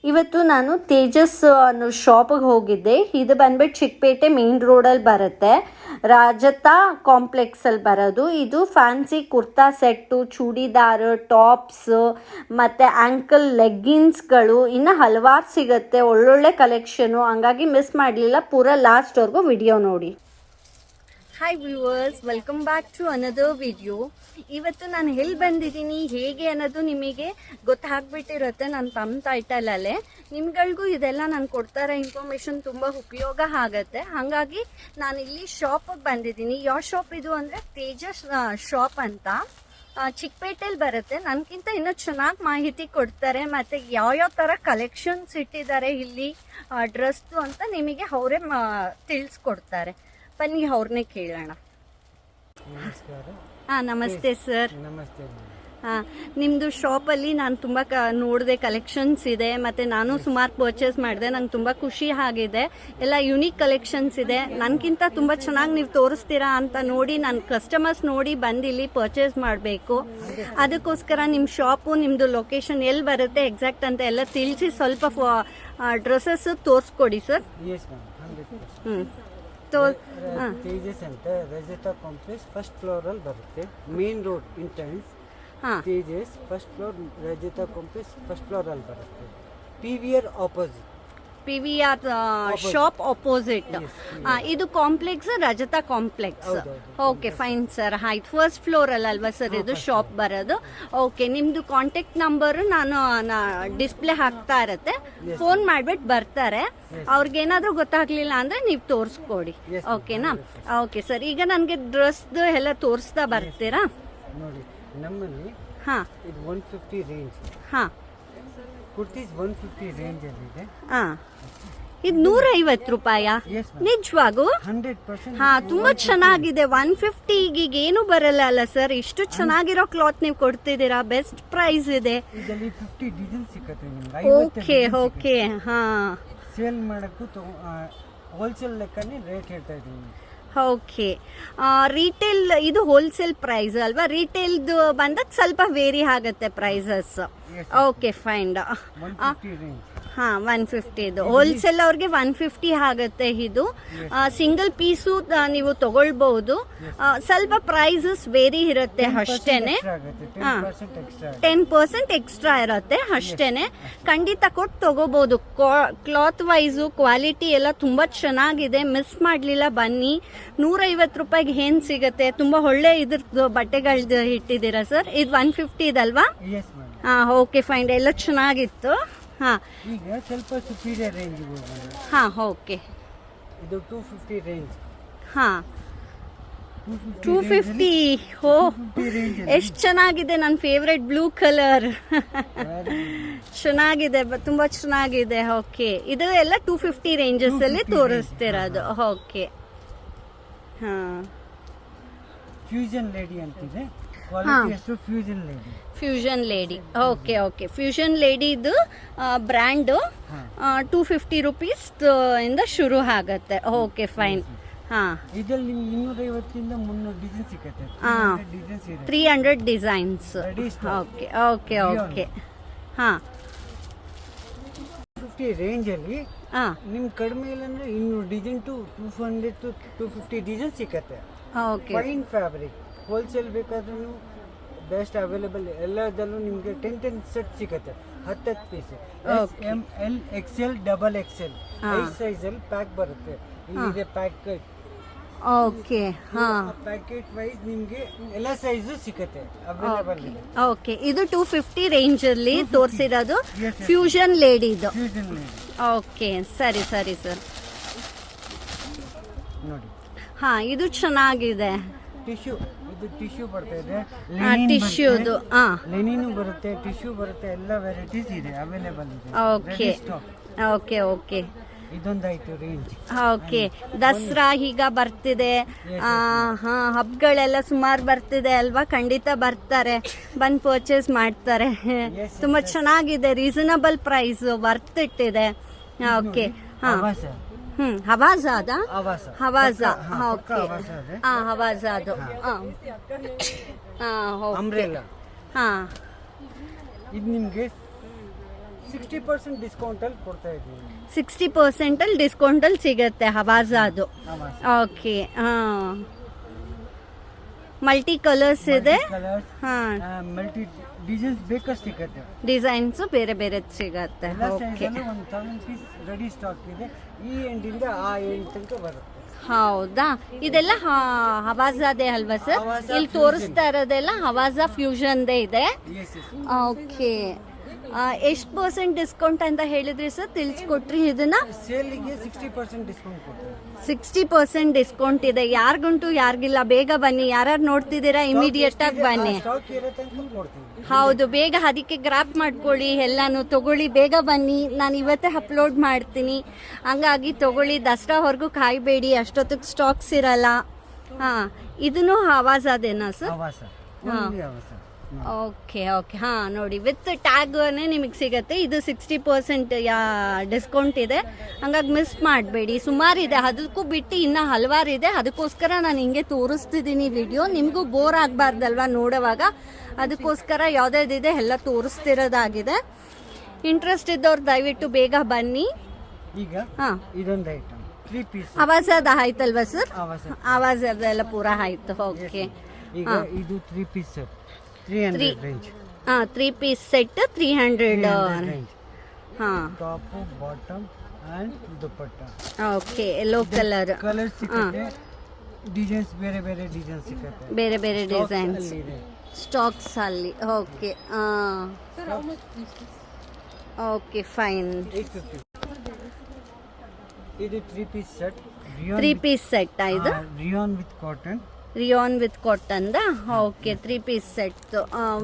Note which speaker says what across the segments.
Speaker 1: ಇವತ್ತು ನಾನು ತೇಜಸ್ ಅನ್ನೋ ಶಾಪಿಗೆ ಹೋಗಿದ್ದೆ. ಇದು ಬಂದ್ಬಿಟ್ಟು ಚಿಕ್ಕಪೇಟೆ ಮೇನ್ ರೋಡಲ್ಲಿ ಬರುತ್ತೆ. ರಾಜತಾ ಕಾಂಪ್ಲೆಕ್ಸಲ್ಲಿ ಬರೋದು. ಇದು fancy kurta set, churidar, tops ಮತ್ತು ಆ್ಯಂಕಲ್ ಲೆಗ್ಗಿನ್ಸ್ಗಳು ಇನ್ನು ಹಲವಾರು ಸಿಗುತ್ತೆ. ಒಳ್ಳೊಳ್ಳೆ ಕಲೆಕ್ಷನು. ಹಂಗಾಗಿ ಮಿಸ್ ಮಾಡಲಿಲ್ಲ, ಪೂರ ಲಾಸ್ಟ್ವರೆಗೂ ವಿಡಿಯೋ ನೋಡಿ. Hi viewers, welcome back to another video. ಇವತ್ತು ನಾನು ಎಲ್ಲಿ ಬಂದಿದ್ದೀನಿ ಹೇಗೆ ಅನ್ನೋದು ನಿಮಗೆ ಗೊತ್ತಾಗ್ಬಿಟ್ಟಿರುತ್ತೆ ನನ್ನ ತಮ್ಮ ಟೈಟಲಲ್ಲೇ. ನಿಮ್ಗಳಿಗೂ ಇದೆಲ್ಲ ನಾನು ಕೊಡ್ತಾರೆ ಇನ್ಫಾರ್ಮೇಷನ್ ತುಂಬ ಉಪಯೋಗ ಆಗುತ್ತೆ. ಹಾಗಾಗಿ ನಾನು ಇಲ್ಲಿ ಶಾಪಿಗೆ ಬಂದಿದ್ದೀನಿ. ಯಾವ ಶಾಪ್ ಇದು ಅಂದರೆ ತೇಜಸ್ ಶಾಪ್ ಅಂತ, ಚಿಕ್ಕಪೇಟೆಯಲ್ಲಿ ಬರುತ್ತೆ. ನನಗಿಂತ ಇನ್ನೂ ಚೆನ್ನಾಗಿ ಮಾಹಿತಿ ಕೊಡ್ತಾರೆ ಮತ್ತು ಯಾವ್ಯಾವ ಥರ ಕಲೆಕ್ಷನ್ಸ್ ಇಟ್ಟಿದ್ದಾರೆ ಇಲ್ಲಿ ಡ್ರೆಸ್ದು ಅಂತ ನಿಮಗೆ ಅವರೇ ತಿಳಿಸ್ಕೊಡ್ತಾರೆ. ಬನ್ನಿ ಅವ್ರನ್ನೇ ಕೇಳೋಣ. ಹಾಂ, ನಮಸ್ತೆ ಸರ್.
Speaker 2: ನಮಸ್ತೆ.
Speaker 1: ಹಾಂ, ನಿಮ್ಮದು ಶಾಪಲ್ಲಿ ನಾನು ತುಂಬ ನೋಡಿದೆ, ಕಲೆಕ್ಷನ್ಸ್ ಇದೆ ಮತ್ತು ನಾನು ಸುಮಾರು ಪರ್ಚೇಸ್ ಮಾಡಿದೆ. ನಂಗೆ ತುಂಬ ಖುಷಿ ಆಗಿದೆ. ಎಲ್ಲ ಯುನೀಕ್ ಕಲೆಕ್ಷನ್ಸ್ ಇದೆ. ನನಗಿಂತ ತುಂಬ ಚೆನ್ನಾಗಿ ನೀವು ತೋರಿಸ್ತೀರಾ ಅಂತ ನೋಡಿ ನನ್ನ ಕಸ್ಟಮರ್ಸ್ ನೋಡಿ ಬಂದು ಇಲ್ಲಿ ಪರ್ಚೇಸ್ ಮಾಡಬೇಕು. ಅದಕ್ಕೋಸ್ಕರ ನಿಮ್ಮ ಶಾಪು, ನಿಮ್ಮದು ಲೊಕೇಶನ್ ಎಲ್ಲಿ ಬರುತ್ತೆ ಎಕ್ಸಾಕ್ಟ್ ಅಂತ ಎಲ್ಲ ತಿಳಿಸಿ ಸ್ವಲ್ಪ ಡ್ರೆಸ್ಸಸ್ ತೋರಿಸ್ಕೊಡಿ ಸರ್. ಹ್ಞೂ
Speaker 2: ತೇಜಸ್ ಅಂತ ರಜತಾ ಕಾಂಪ್ಲೆಕ್ಸ್ ಫಸ್ಟ್ ಫ್ಲೋರ್ ಅಲ್ಲಿ ಬರುತ್ತೆ. Main road entrance Tejas first floor, Rajata complex first floor ಅಲ್ಲಿ ಬರುತ್ತೆ. PVR opposite.
Speaker 1: PVR shop opposite. ಇದು complex Rajata complex. Okay, fine sir. ಆಯ್ತು, ಫಸ್ಟ್ ಫ್ಲೋರ್ ಅಲ್ವಾ ಸರ್ ಇದು ಶಾಪ್ ಬರೋದು? ಓಕೆ, ನಿಮ್ಮದು ಕಾಂಟ್ಯಾಕ್ಟ್ ನಂಬರು ನಾನು ಡಿಸ್ಪ್ಲೇ ಹಾಕ್ತಾ ಇರುತ್ತೆ. ಫೋನ್ ಮಾಡಿಬಿಟ್ಟು ಬರ್ತಾರೆ. ಅವ್ರಿಗೇನಾದರೂ ಗೊತ್ತಾಗ್ಲಿಲ್ಲ ಅಂದರೆ ನೀವು ತೋರಿಸ್ಕೊಡಿ. ಓಕೆನಾ? Okay sir. ಈಗ ನನಗೆ ಡ್ರೆಸ್ದು ಎಲ್ಲ ತೋರಿಸ್ತಾ ಬರ್ತೀರಾ?
Speaker 2: ನೋಡಿ, ನಮ್ಮಲ್ಲಿ
Speaker 1: ಹಾಂ,
Speaker 2: ಇದು 150 ರೇಂಜ್.
Speaker 1: ಹಾಂ,
Speaker 2: ಕುರ್ತೀಸ್ 150 ರೇಂಜ್ ಅಲ್ಲಿ ಇದೆ.
Speaker 1: ಹಾಂ, ಇದು 150 ರೂಪಾಯ? ನಿಜವಾಗೂ?
Speaker 2: 100%.
Speaker 1: ಹಾ, ತುಂಬಾ ಚೆನ್ನಾಗಿದೆ. 150 ಏನು ಬರಲ್ಲ ಅಲ್ಲ ಸರ್? ಇಷ್ಟು ಚೆನ್ನಾಗಿರೋ ಕ್ಲಾತ್ ನೀವು ಕೊಡ್ತಿದ್ದೀರಾ. ಬೆಸ್ಟ್ ಪ್ರೈಸ್ ಇದೆ.
Speaker 2: ಇದರಲ್ಲಿ 50 ಡಿಸೈನ್ ಸಿಗುತ್ತೆ ನಿಮ್ಗೆ.
Speaker 1: Okay okay. ಹಾ,
Speaker 2: ಸೇಲ್ ಮಾಡಕ್ಕೂ ಹೋಲ್ಸೇಲ್ ಲೆಕ್ಕನೇ ರೇಟ್ ಹೇಳ್ತಾ ಇದ್ದೀನಿ.
Speaker 1: ಓಕೆ. ರಿಟೇಲ್ ಇದು ಹೋಲ್ಸೇಲ್ ಪ್ರೈಸ್ ಅಲ್ವಾ? ರಿಟೇಲ್ದು ಬಂದಾಗ ಸ್ವಲ್ಪ ವೇರಿ ಆಗುತ್ತೆ ಪ್ರೈಸಸ್. Okay, fine.
Speaker 2: 150 ರೇಂಜ್.
Speaker 1: ಹಾಂ, 150 ಇದು ಹೋಲ್ಸೇಲ್ ಅವ್ರಿಗೆ 150 ಆಗುತ್ತೆ. ಇದು ಸಿಂಗಲ್ ಪೀಸು ನೀವು ತಗೊಳ್ಬಹುದು. ಸ್ವಲ್ಪ ಪ್ರೈಸಸ್ ವೇರಿ ಇರುತ್ತೆ ಅಷ್ಟೇನೆ. 10% ಎಕ್ಸ್ಟ್ರಾ ಇರುತ್ತೆ ಅಷ್ಟೇನೆ. ಖಂಡಿತ ಕೊಟ್ಟು ತಗೋಬಹುದು. ಕ್ಲಾತ್ ವೈಸು ಕ್ವಾಲಿಟಿ ಎಲ್ಲ ತುಂಬ ಚೆನ್ನಾಗಿದೆ. ಮಿಸ್ ಮಾಡಲಿಲ್ಲ, ಬನ್ನಿ. 150 ರೂಪಾಯಿಗೆ ಏನು ಸಿಗುತ್ತೆ? ತುಂಬ ಒಳ್ಳೆ ಇದ್ರದ್ದು ಬಟ್ಟೆಗಳದ್ದು ಇಟ್ಟಿದ್ದೀರಾ ಸರ್. ಇದು 150 ಇದಲ್ವಾ? ಹಾಂ, ಓಕೆ, ಫೈನ್. ಎಲ್ಲ ಚೆನ್ನಾಗಿತ್ತು. ಹಾಂ,
Speaker 2: ಈಗ ಸ್ವಲ್ಪ ಸುಪೀರಿಯರ್ ರೇಂಜ್.
Speaker 1: ಹಾಂ, ಓಕೆ.
Speaker 2: ಇದು 250 ರೇಂಜ್.
Speaker 1: ಹಾಂ, 250. ಓ, ಎಷ್ಟು ಚೆನ್ನಾಗಿದೆ. ನನ್ನ ಫೇವ್ರೆಟ್ ಬ್ಲೂ ಕಲರ್ ಚೆನ್ನಾಗಿದೆ, ತುಂಬ ಚೆನ್ನಾಗಿದೆ. ಓಕೆ, ಇದು ಎಲ್ಲ 250 ರೇಂಜಸ್ ಅಲ್ಲಿ ತೋರಿಸ್ತಿರೋದು. ಓಕೆ. ಹಾಂ,
Speaker 2: ಫ್ಯೂಷನ್ ಲೇಡಿ ಅಂತಿದೆ. ಕ್ವಾಲಿಟಿ ಎಷ್ಟು? Fusion lady.
Speaker 1: Fusion lady. Okay okay. Fusion ಲೇಡಿದು ಬ್ರ್ಯಾಂಡು 250 ರುಪೀಸ್ ಇಂದ ಶುರು ಆಗುತ್ತೆ. Okay, fine. ಹಾಂ,
Speaker 2: ಇದರಲ್ಲಿ ನಿಮ್ಗೆ 250 ಇಂದ 300 ಡಿಸೈನ್ ಸಿಗುತ್ತೆ.
Speaker 1: 300 ಡಿಸೈನ್ಸ್. Okay okay okay. ಹಾಂ,
Speaker 2: 250 ರೇಂಜ್ ಅಲ್ಲಿ ನಿಮ್ ಕಡಿಮೆ ಇಲ್ಲ ಅಂದ್ರೆ 200 ಡಿಸೈನ್ ಟು 200 to 250 ಡಿಸೈನ್ ಸಿಗುತ್ತೆ.
Speaker 1: ಓಕೆ.
Speaker 2: Fine fabric. ಹೋಲ್ಸೇಲ್ ಬೇಕಾದ್ರೂ ಬೆಸ್ಟ್ ಅವೈಲೇಬಲ್. ಎಲ್ಲದಲ್ಲೂ ನಿಮಗೆ 10 ಸೆಟ್ ಸಿಗುತ್ತೆ. 10 piece. ML XL XXL 5 size ಅಲ್ಲಿ ಪ್ಯಾಕ್ ಬರುತ್ತೆ. ಇಲ್ಲಿದೆ ಪ್ಯಾಕೆಟ್.
Speaker 1: ಓಕೆ. ಹಾಂ,
Speaker 2: ಪ್ಯಾಕೆಟ್ ವೈಸ್ ನಿಮಗೆ ಎಲ್ಲ ಸೈಜು ಸಿಗುತ್ತೆ, ಅವೈಲೇಬಲ್ ಇದೆ.
Speaker 1: ಓಕೆ, ಇದು 250 ರೇಂಜ್ ಅಲ್ಲಿ ತೋರಿಸಿರೋದು ಫ್ಯೂಷನ್ ಲೇಡಿದು. ಓಕೆ, ಸರಿ ಸರಿ ಸರ್.
Speaker 2: ನೋಡಿ.
Speaker 1: ಹಾಂ, ಇದು ಚೆನ್ನಾಗಿದೆ.
Speaker 2: ಟಿಶ್ಯೂ, ಇದು ಟಿಶ್ಯೂ ಬರ್ತಾ ಇದೆ.
Speaker 1: ಟಿಶ್ಯೂದು. ಹಾಂ,
Speaker 2: ಲೆನಿನು ಬರುತ್ತೆ, ಟಿಶ್ಯೂ ಬರುತ್ತೆ, ಎಲ್ಲ ವೆರೈಟೀಸ್ ಇದೆ, ಅವೈಲೇಬಲ್ ಇದೆ.
Speaker 1: Okay okay okay.
Speaker 2: ಇದೊಂದಾಯ್ತು ರೇಂಜ್.
Speaker 1: ಓಕೆ, ದಸರಾ ಈಗ ಬರ್ತಿದೆ. ಹಾಂ, ಹಬ್ಬಗಳೆಲ್ಲ ಸುಮಾರು ಬರ್ತಿದೆ ಅಲ್ವಾ? ಖಂಡಿತ ಬರ್ತಾರೆ, ಬಂದು ಪರ್ಚೇಸ್ ಮಾಡ್ತಾರೆ. ತುಂಬ ಚೆನ್ನಾಗಿದೆ. ರೀಸನಬಲ್ ಪ್ರೈಸ್, ವರ್ತ್ ಇಟ್ಟಿದೆ. ಓಕೆ. ಹಾಂ, ಹವಾಜಾದ? ಹವಾಜ. ಓಕೆ. ಹಾಂ, ಹವಾಜಾದು. ಹಾಂ,
Speaker 2: ಅಂಬ್ರೆಲಾ.
Speaker 1: ಹಾಂ,
Speaker 2: ಇದು ನಿಮಗೆ 60% ಡಿಸ್ಕೌಂಟಲ್ಲಿ ಕೊಡ್ತಾ ಇದ್ದೀವಿ.
Speaker 1: 60% ಡಿಸ್ಕೌಂಟಲ್ಲಿ ಸಿಗುತ್ತೆ ಹವಾಜಾದು.
Speaker 2: ಹವಾಸ
Speaker 1: ಓಕೆ, ಹಾಂ. ಮಲ್ಟಿ ಕಲರ್ಸ್ ಇದೆ.
Speaker 2: ಕಲರ್ಸ್, ಮಲ್ಟಿ ಡಿಸೈನ್ಸ್ ಬೇಕಷ್ಟು ಸಿಗುತ್ತೆ.
Speaker 1: ಡಿಸೈನ್ಸು ಬೇರೆ ಬೇರೆ ಸಿಗತ್ತೆ.
Speaker 2: ಎಲ್ಲ
Speaker 1: ಓಕೆ,
Speaker 2: ಸೈಜಲ್ಲೂ 1000 ಪೀಸ್ ರೆಡಿ ಸ್ಟಾಕ್ ಇದೆ. ಈ ಎಂಡಿಂದ ಆ ಎಂಡ್ ತನಕ ಬರುತ್ತೆ.
Speaker 1: ಹೌದಾ? ಇದೆಲ್ಲ ಹವಾಜಾದೆ ಅಲ್ವಾ ಸರ್?
Speaker 2: ಹವಾಜ
Speaker 1: ಇಲ್ಲಿ ತೋರಿಸ್ತಾ ಇರೋದೆಲ್ಲ ಹವಾಜಾ ಫ್ಯೂಷನ್ದೇ ಇದೆ.
Speaker 2: Yes yes.
Speaker 1: ಓಕೆ, ಎಷ್ಟು ಪರ್ಸೆಂಟ್ ಡಿಸ್ಕೌಂಟ್ ಅಂತ ಹೇಳಿದ್ರಿ ಸರ್? ತಿಳಿಸ್ಕೊಟ್ರಿ ಇದನ್ನ.
Speaker 2: ಸೇಲಿಗೆ 60% ಡಿಸ್ಕೌಂಟ್ ಕೊಡ್ತೀವಿ.
Speaker 1: 60% ಡಿಸ್ಕೌಂಟ್ ಇದೆ. ಯಾರಿಗುಂಟು ಯಾರಿಗಿಲ್ಲ, ಬೇಗ ಬನ್ನಿ. ಯಾರ್ಯಾರು ನೋಡ್ತಿದ್ದೀರಾ ಇಮಿಡಿಯೇಟ್ ಆಗಿ ಬನ್ನಿ.
Speaker 2: ಸ್ಟಾಕ್ ಇರೋ ತನಕ ಕೊಡ್ತೀವಿ.
Speaker 1: ಹೌದು, ಬೇಗ ಅದಕ್ಕೆ ಗ್ರಾಪ್ ಮಾಡ್ಕೊಳ್ಳಿ, ಎಲ್ಲಾನು ತಗೊಳ್ಳಿ, ಬೇಗ ಬನ್ನಿ. ನಾನು ಇವತ್ತೇ ಅಪ್ಲೋಡ್ ಮಾಡ್ತೀನಿ, ಹಂಗಾಗಿ ತಗೊಳ್ಳಿ. ದಸರಾವರೆಗೂ ಕಾಯಬೇಡಿ, ಅಷ್ಟೊತ್ತಿಗೆ ಸ್ಟಾಕ್ಸ್ ಇರಲ್ಲ. ಹಾಂ, ಇದನ್ನು ಹವಾಜಾದೇನಾ ಸರ್?
Speaker 2: ಹವಾಸ,
Speaker 1: ಹಾ.
Speaker 2: only ಹವಾಸ.
Speaker 1: ಓಕೆ ಓಕೆ, ಹಾಂ ನೋಡಿ, ವಿತ್ ಟ್ಯಾಗೇ ನಿಮಗೆ ಸಿಗುತ್ತೆ. ಇದು 60% ಡಿಸ್ಕೌಂಟ್ ಇದೆ, ಹಂಗಾಗಿ ಮಿಸ್ ಮಾಡಬೇಡಿ. ಸುಮಾರಿದೆ, ಅದಕ್ಕೂ ಬಿಟ್ಟು ಇನ್ನೂ ಹಲವಾರಿದೆ. ಅದಕ್ಕೋಸ್ಕರ ನಾನು ಹಿಂಗೆ ತೋರಿಸ್ತಿದ್ದೀನಿ ವಿಡಿಯೋ. ನಿಮಗೂ ಬೋರ್ ಆಗಬಾರ್ದಲ್ವ ನೋಡುವಾಗ, ಅದಕ್ಕೋಸ್ಕರ ಯಾವುದ್ಯಾವ್ದಿದೆ ಎಲ್ಲ ತೋರಿಸ್ತಿರೋದಾಗಿದೆ. ಇಂಟ್ರೆಸ್ಟ್ ಇದ್ದವ್ರು ದಯವಿಟ್ಟು ಬೇಗ ಬನ್ನಿ.
Speaker 2: ಈಗ
Speaker 1: ಹಾಂ,
Speaker 2: ಇದೊಂದು ಐಟಮ್ 3 ಪೀಸ್
Speaker 1: ಆವಾಜದ ಆಯ್ತಲ್ವಾ ಸರ್?
Speaker 2: ಹವಾಸ.
Speaker 1: ಆವಾಜದೆಲ್ಲ ಪೂರ ಆಯ್ತು. ಓಕೆ,
Speaker 2: ಈಗ ಇದು 3 ಪೀಸ್ ಸೆಟ್ 300 ರೇಂಜ್.
Speaker 1: ಹಾಂ, 3 ಪೀಸ್ ಸೆಟ್ 300
Speaker 2: ರೇಂಜ್.
Speaker 1: ಹಾಂ.
Speaker 2: Top, bottom and dupatta.
Speaker 1: Okay, yellow colour.
Speaker 2: Colour ಸಿಗುತ್ತೆ, ಡಿಸೈನ್ಸ್ ಬೇರೆ ಬೇರೆ ಡಿಸೈನ್ ಸಿಗುತ್ತೆ.
Speaker 1: ಬೇರೆ ಬೇರೆ ಡಿಸೈನ್ಸ್
Speaker 2: ಅಲ್ಲಿ ಇದೆ.
Speaker 1: ಸ್ಟಾಕ್ಸ್ ಅಲ್ಲಿ. Okay, okay, fine.
Speaker 2: 850. ಇದು 3 ಪೀಸ್ ಸೆಟ್
Speaker 1: 3 ಪೀಸ್ ಸೆಟ್ ಇದು
Speaker 2: rayon with cotton.
Speaker 1: Rayon with cotton ದ. ಓಕೆ, 3 ಪೀಸ್ ಸೆಟ್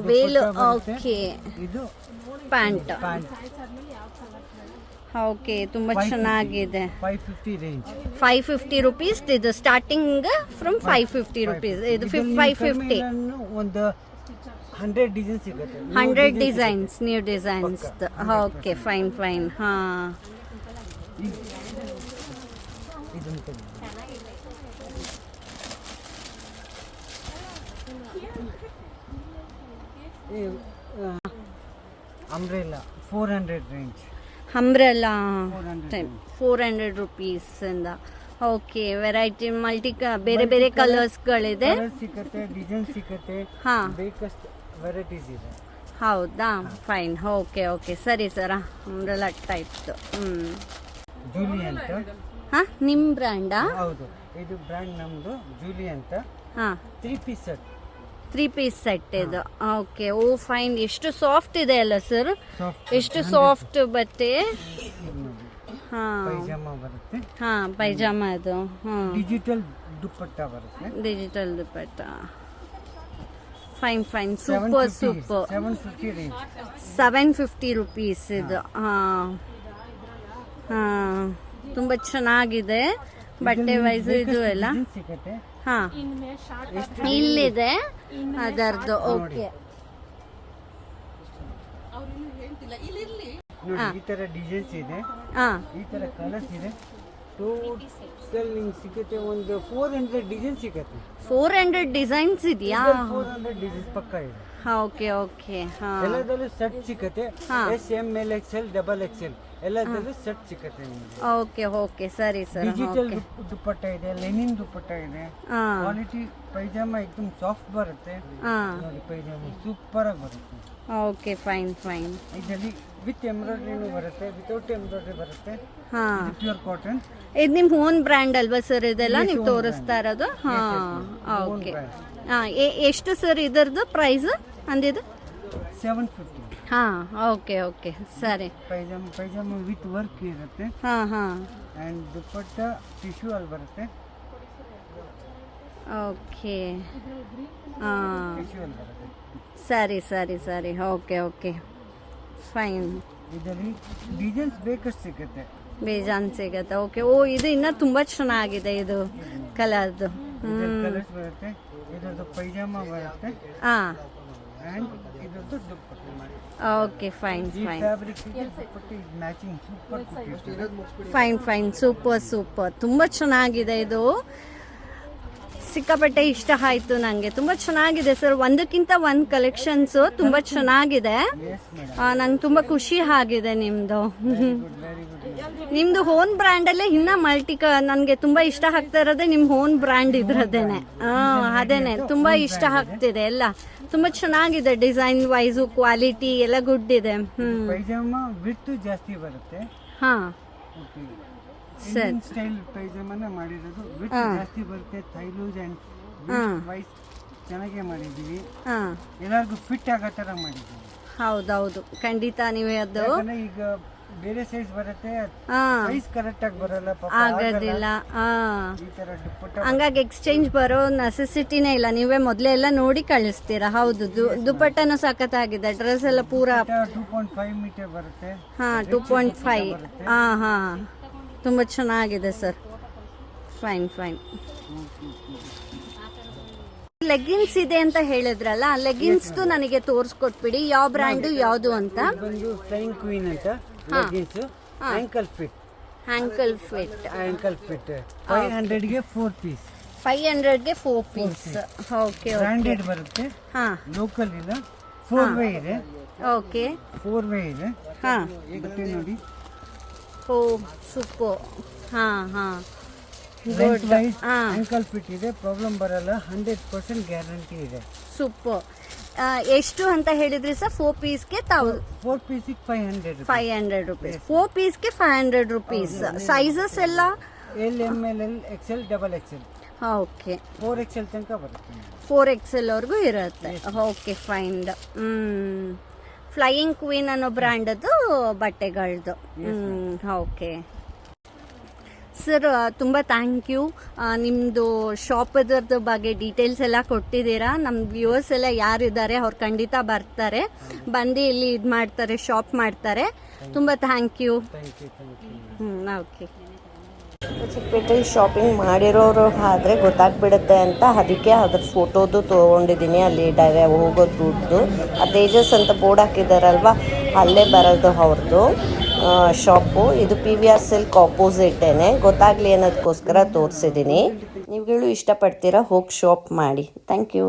Speaker 1: ವೇಲ್. ಓಕೆ,
Speaker 2: ಇದು
Speaker 1: ಪ್ಯಾಂಟ್.
Speaker 2: ಪ್ಯಾಂಟ್
Speaker 1: ಓಕೆ, ತುಂಬಾ ಚೆನ್ನಾಗಿದೆ.
Speaker 2: 550 ರೇಂಜ್.
Speaker 1: 550 ರುಪೀಸ್ ಇದು ಸ್ಟಾರ್ಟಿಂಗ್ ಫ್ರಮ್ 550 ರುಪೀಸ್. ಇದು 550.
Speaker 2: ಒಂದು 100 ಡಿಸೈನ್ ಸಿಗುತ್ತೆ.
Speaker 1: 100 designs, new designs. Okay, fine fine. ಹಾಂ,
Speaker 2: ಇದನ್ನು ಅಂಬ್ರೆಲಾ 400 ರೇಂಜ್.
Speaker 1: ಅಂಬ್ರೆಲಾ
Speaker 2: 400
Speaker 1: 400 ರುಪೀಸ್ ಇಂದ. ಓಕೆ, ವೆರೈಟಿ ಮಲ್ಟಿ ಬೇರೆ ಬೇರೆ ಕಲರ್ಸ್ಗಳಿದೆ.
Speaker 2: ಕಲರ್ ಸಿಗುತ್ತೆ, ಡಿಸೈನ್ ಸಿಗುತ್ತೆ,
Speaker 1: ಹಾಂ,
Speaker 2: ಬೇಕಷ್ಟು ವೆರೈಟೀಸ್ ಇದೆ.
Speaker 1: ಹೌದಾ? ಫೈನ್. ಓಕೆ ಓಕೆ, ಸರಿ ಸರ್. ಅಂಬ್ರೆಲಾ ಟೈಪ್ದು.
Speaker 2: ಜೂಲಿ ಅಂತ.
Speaker 1: ಹಾಂ, ನಿಮ್ಮ ಬ್ರ್ಯಾಂಡಾ?
Speaker 2: ಹೌದು, ಇದು ಬ್ರ್ಯಾಂಡ್ ನಮ್ಮದು ಜೂಲಿ ಅಂತ.
Speaker 1: ಹಾಂ,
Speaker 2: 3 ಪೀಸ್ ಸೆಟ್.
Speaker 1: 3 ಪೀಸ್ ಸೆಟ್ ಇದು. ಓಕೆ, ಓ ಫೈನ್. ಎಷ್ಟು ಸಾಫ್ಟ್ ಇದೆ ಅಲ್ಲ ಸರ್?
Speaker 2: ಸಾಫ್ಟ್
Speaker 1: ಎಷ್ಟು ಸಾಫ್ಟ್ ಬಟ್ಟೆ. ಹಾಂ,
Speaker 2: ಪೈಜಾಮ ಬರುತ್ತೆ.
Speaker 1: ಹಾಂ, ಪೈಜಾಮ ಅದು. ಹಾಂ,
Speaker 2: ಡಿಜಿಟಲ್ ದುಪ್ಪಟ್ಟ ಬರುತ್ತೆ.
Speaker 1: Digital dupatta. Fine fine, super super.
Speaker 2: 750 range.
Speaker 1: 750 rupees ಇದು. ಹಾಂ ಹಾಂ, ತುಂಬ ಚೆನ್ನಾಗಿದೆ ಬಟ್ಟೆ ವೈಸ್ ಇದು ಎಲ್ಲ.
Speaker 2: ಸಿಗುತ್ತೆ.
Speaker 1: ಹಾಂ, ಇಲ್ಲಿದೆ ಅದರದ್ದು. ಓಕೆ,
Speaker 2: ನೋಡಿ, ಈ ತರ ಡಿಸೈನ್ಸ್ ಇದೆ,
Speaker 1: ಹಾಂ,
Speaker 2: ಈ ತರ ಕಲರ್ಸ್ ಇದೆ. ಟೋಟಲ್ ನಿಮ್ಗೆ ಸಿಗುತ್ತೆ ಒಂದು 400 ಡಿಸೈನ್ ಸಿಗುತ್ತೆ.
Speaker 1: 400 ಡಿಸೈನ್ಸ್ ಇದೆಯಾ?
Speaker 2: 400 ಡಿಸೈನ್ಸ್ ಪಕ್ಕ ಇದೆ.
Speaker 1: Okay okay. ಹಾಂ,
Speaker 2: ಎಲ್ಲದಲ್ಲೂ ಸೆಟ್ ಸಿಗುತ್ತೆ.
Speaker 1: ಹಾ.
Speaker 2: SML XL XXL ಎಲ್ಲದಲ್ಲೂ ಸೆಟ್ ಸಿಗುತ್ತೆ ನಿಮಗೆ.
Speaker 1: ಓಕೆ ಓಕೆ, ಸರಿ ಸರ್.
Speaker 2: ಡಿಜಿಟಲ್
Speaker 1: ಓಕೆ,
Speaker 2: ದುಪ್ಪಟ್ಟ ಇದೆ, ಲೆನಿನ್ ದುಪ್ಪಟ್ಟ ಇದೆ.
Speaker 1: ಹಾಂ
Speaker 2: ಕ್ವಾಲಿಟಿ ಪೈಜಾಮ एकदम ಸಾಫ್ಟ್ ಬರುತ್ತೆ.
Speaker 1: ಹಾಂ,
Speaker 2: ನೋಡಿ, ಪೈಜಾಮ ಸೂಪರ್ ಆಗಿ ಬರುತ್ತೆ.
Speaker 1: Okay, fine fine.
Speaker 2: ಇದರಲ್ಲಿ ವಿತ್ ಎಂಬ್ರಾಯ್ಡ್ರಿನೂ ಬರುತ್ತೆ, ವಿತೌಟ್ ಎಂಬ್ರಾಯ್ಡ್ರಿ ಬರುತ್ತೆ.
Speaker 1: ಹಾಂ,
Speaker 2: ಪ್ಯೂರ್ ಕಾಟನ್.
Speaker 1: ಇದು ನಿಮ್ಮ ಓನ್ ಬ್ರ್ಯಾಂಡ್ ಅಲ್ವಾ ಸರ್ ಇದೆಲ್ಲ
Speaker 2: Yes,
Speaker 1: ನೀವು
Speaker 2: own
Speaker 1: ತೋರಿಸ್ತಾ ಇರೋದು?
Speaker 2: Yes,
Speaker 1: ಹಾಂ,
Speaker 2: own
Speaker 1: ಓಕೆ.
Speaker 2: brand.
Speaker 1: ಹಾಂ, ಎಷ್ಟು ಸರ್ ಇದರದ್ದು ಪ್ರೈಸ್ ಅಂದಿದ್ದು?
Speaker 2: 750.
Speaker 1: ಹಾಂ, ಓಕೆ ಓಕೆ, ಸರಿ.
Speaker 2: ಪೈಜಾಮ ವಿತ್ ವರ್ಕ್ ಇರುತ್ತೆ.
Speaker 1: ಹಾಂ ಹಾಂ,
Speaker 2: ಆ್ಯಂಡ್ ದುಪ್ಪಟ್ಟ ಟಿಶ್ಯೂ ಅಲ್ಲಿ ಬರುತ್ತೆ.
Speaker 1: ಓಕೆ. ಹಾಂ,
Speaker 2: ಟಿಶ್ಯೂ ಅಲ್ಲಿ ಬರುತ್ತೆ.
Speaker 1: ಸರಿ ಸರಿ ಸರಿ, ಓಕೆ ಓಕೆ, ಫೈನ್.
Speaker 2: ಇದರಲ್ಲಿ ಡಿಸೈನ್ಸ್ ಬೇಕಷ್ಟು ಸಿಗುತ್ತೆ.
Speaker 1: ಬೇಜಾನ್ ಸಿಗುತ್ತೆ. ಓಕೆ, ಓ ಇದು ಇನ್ನೂ ತುಂಬ ಚೆನ್ನಾಗಿದೆ ಇದು ಕಲರ್ದು.
Speaker 2: ಕಲರ್ಸ್ ಬರುತ್ತೆ. ಇದರದ್ದು ಪೈಜಾಮ ಬರುತ್ತೆ.
Speaker 1: ಹಾಂ,
Speaker 2: ಆ್ಯಂಡ್ ಇದರದ್ದು ದುಪ್ಪಟ್ಟ.
Speaker 1: ಓಕೆ, ಫೈನ್
Speaker 2: ಈ
Speaker 1: fine
Speaker 2: fabric dupatta matching super
Speaker 1: fine fine, super super, ತುಂಬ ಚೆನ್ನಾಗಿದೆ ಇದು. ಸಿಕ್ಕಾಪಟ್ಟೆ ಇಷ್ಟ ಆಯಿತು ನನಗೆ. ತುಂಬ ಚೆನ್ನಾಗಿದೆ ಸರ್, ಒಂದಕ್ಕಿಂತ ಒಂದು ಕಲೆಕ್ಷನ್ಸು ತುಂಬ ಚೆನ್ನಾಗಿದೆ. ನಂಗೆ ತುಂಬ ಖುಷಿ ಆಗಿದೆ ನಿಮ್ಮದು. ನಿಮ್ಮದು ಓನ್ ಬ್ರ್ಯಾಂಡಲ್ಲೇ ಇನ್ನೂ ನನಗೆ ತುಂಬ ಇಷ್ಟ ಆಗ್ತಾ ಇರೋದೇ ನಿಮ್ಮ ಓನ್ ಬ್ರ್ಯಾಂಡ್ ಇದ್ರದ್ದೇನೆ. ಅದೇನೆ ತುಂಬ ಇಷ್ಟ ಆಗ್ತಿದೆ ಎಲ್ಲ. ತುಂಬ ಚೆನ್ನಾಗಿದೆ, ಡಿಸೈನ್ ವೈಸು ಕ್ವಾಲಿಟಿ ಎಲ್ಲ ಗುಡ್ ಇದೆ.
Speaker 2: ಪೈಜಾಮ ವಿಡ್ತ್ ಜಾಸ್ತಿ ಬರುತ್ತೆ.
Speaker 1: ಹಾಂ
Speaker 2: ಸರ್, ಸ್ಟೈಲ್ ಪೈಜಾಮನ ಮಾಡಿರೋದು ವಿಡ್ತ್ ಜಾಸ್ತಿ ಬರುತ್ತೆ. ಥೈ ಲೂಸ್ ಅಂಡ್ ವೈಸ್ ಚೆನ್ನಾಗೇ ಮಾಡಿದ್ದೀವಿ. ಎಲ್ಲರಿಗೂ ಫಿಟ್ ಆಗೋ ಥರ ಮಾಡಿದ್ದೀವಿ.
Speaker 1: ಹೌದೌದು, ಖಂಡಿತ ನೀವೇ ಅದು.
Speaker 2: ಈಗ ಬೇರೆ ಸೈಜ್ ಬರುತ್ತೆ, ಸೈಜ್ ಕರೆಕ್ಟ್ ಆಗಿ ಬರಲ್ಲ,
Speaker 1: ಆಗೋದಿಲ್ಲ.
Speaker 2: ಈ ತರ ದುಪ್ಪಟ್ಟ
Speaker 1: ಹಂಗಾಗಿ ಎಕ್ಸ್ಚೇಂಜ್ ಬರೋ ನೆಸೆಸಿಟಿನೇ ಇಲ್ಲ. ನೀವೇ ಮೊದಲೇ ಎಲ್ಲ ನೋಡಿ ಕಳಿಸ್ತೀರಾ. ಹೌದು, ದುಪ್ಪಟ್ಟನೂ ಸಖತ್ತಾಗಿದೆ. ಡ್ರೆಸ್ ಎಲ್ಲ ಪೂರಾ
Speaker 2: 2.5 ಮೀಟರ್ ಬರುತ್ತೆ.
Speaker 1: 2.5. ತುಂಬ ಚೆನ್ನಾಗಿದೆ ಸರ್. ಫೈನ್. ಲೆಗ್ಗಿನ್ಸ್ ಇದೆ ಅಂತ ಹೇಳಿದ್ರಲ್ಲ, ಲೆಗ್ಗಿನ್ಸ್ದು ನನಗೆ ತೋರಿಸ್ಕೊಟ್ಬಿಡಿ, ಯಾವ ಬ್ರ್ಯಾಂಡು ಯಾವುದು ಅಂತ.
Speaker 2: ಬಂದು ಫ್ಲೈಯಿಂಗ್ ಕ್ವೀನ್ ಅಂತ ಲೆಗ್ಗಿನ್ಸ್, ಆಂಕಲ್ ಫಿಟ್ 500ಗೆ 4 ಪೀಸ್.
Speaker 1: 500ಗೆ 4 ಪೀಸ್. ಓಕೆ,
Speaker 2: ಬ್ರಾಂಡೆಡ್ ಬರುತ್ತೆ. ಲೋಕಲ್ ಇಲ್ಲ, 4 ವೇ ಇದೆ.
Speaker 1: ಓಕೆ,
Speaker 2: 4 ವೇ ಇದೆ. ಬಟ್ಟೆ ನೋಡಿ.
Speaker 1: ಓ ಸೂಪರ್.
Speaker 2: ಗುಡ್. ಆಂಕಲ್ ಫಿಟ್ ಇದೆ, ಪ್ರಾಬ್ಲಮ್ ಬರಲ್ಲ, 100% ಗ್ಯಾರಂಟಿ ಇದೆ.
Speaker 1: ಸೂಪರ್. ಎಷ್ಟು ಅಂತ ಹೇಳಿದ್ರಿ ಸರ್? 4 ಪೀಸ್ಗೆ
Speaker 2: 4 ಪೀಸಿಗೆ
Speaker 1: 500 ರುಪೀಸ್. 4 ಪೀಸ್ಗೆ 500 ರುಪೀಸ್. ಸೈಜಸ್ ಎಲ್ಲ
Speaker 2: L, M L, L, XL, XXL.
Speaker 1: Okay,
Speaker 2: 4XL ತನಕ ಬರುತ್ತೆ.
Speaker 1: 4XL ವರೆಗೂ ಇರುತ್ತೆ. Okay, fine. ಫ್ಲೈಯಿಂಗ್ ಕ್ವೀನ್ ಅನ್ನೋ ಬ್ರ್ಯಾಂಡದ್ದು ಬಟ್ಟೆಗಳದ್ದು. ಓಕೆ ಸರ್, ತುಂಬ ಥ್ಯಾಂಕ್ ಯು. ನಿಮ್ಮದು ಶಾಪದ್ರದ್ದು ಬಗ್ಗೆ ಡೀಟೇಲ್ಸ್ ಎಲ್ಲ ಕೊಟ್ಟಿದ್ದೀರಾ. ನಮ್ಮ ವ್ಯೂವರ್ಸ್ ಎಲ್ಲ ಯಾರಿದ್ದಾರೆ ಅವ್ರು ಖಂಡಿತ ಬರ್ತಾರೆ, ಬಂದು ಇಲ್ಲಿ ಇದು ಮಾಡ್ತಾರೆ, ಶಾಪ್ ಮಾಡ್ತಾರೆ. ತುಂಬ ಥ್ಯಾಂಕ್ ಯು. ಓಕೆ. ಚಿಕ್ಕಪೇಟೆಯಲ್ಲಿ ಶಾಪಿಂಗ್ ಮಾಡಿರೋರು ಆದರೆ ಗೊತ್ತಾಗ್ಬಿಡುತ್ತೆ ಅಂತ ಅದಕ್ಕೆ ಅದ್ರ ಫೋಟೋದು ತೊಗೊಂಡಿದ್ದೀನಿ. ಅಲ್ಲಿ ಹೋಗೋದು ರೂಟ್ದು ತೇಜಸ್ ಅಂತ ಬೋರ್ಡ್ ಹಾಕಿದಾರಲ್ವ, ಅಲ್ಲೇ ಬರೋದು ಅವ್ರದ್ದು ಶಾಪು. ಇದು PVR ಸಿಲ್ಕ್ ಆಪೋಸಿಟೇನೆ, ಗೊತ್ತಾಗಲಿ ಅನ್ನೋದಕ್ಕೋಸ್ಕರ ತೋರಿಸಿದ್ದೀನಿ. ನೀವುಗಳು ಇಷ್ಟಪಡ್ತೀರಾ, ಹೋಗಿ ಶಾಪ್ ಮಾಡಿ. Thank you.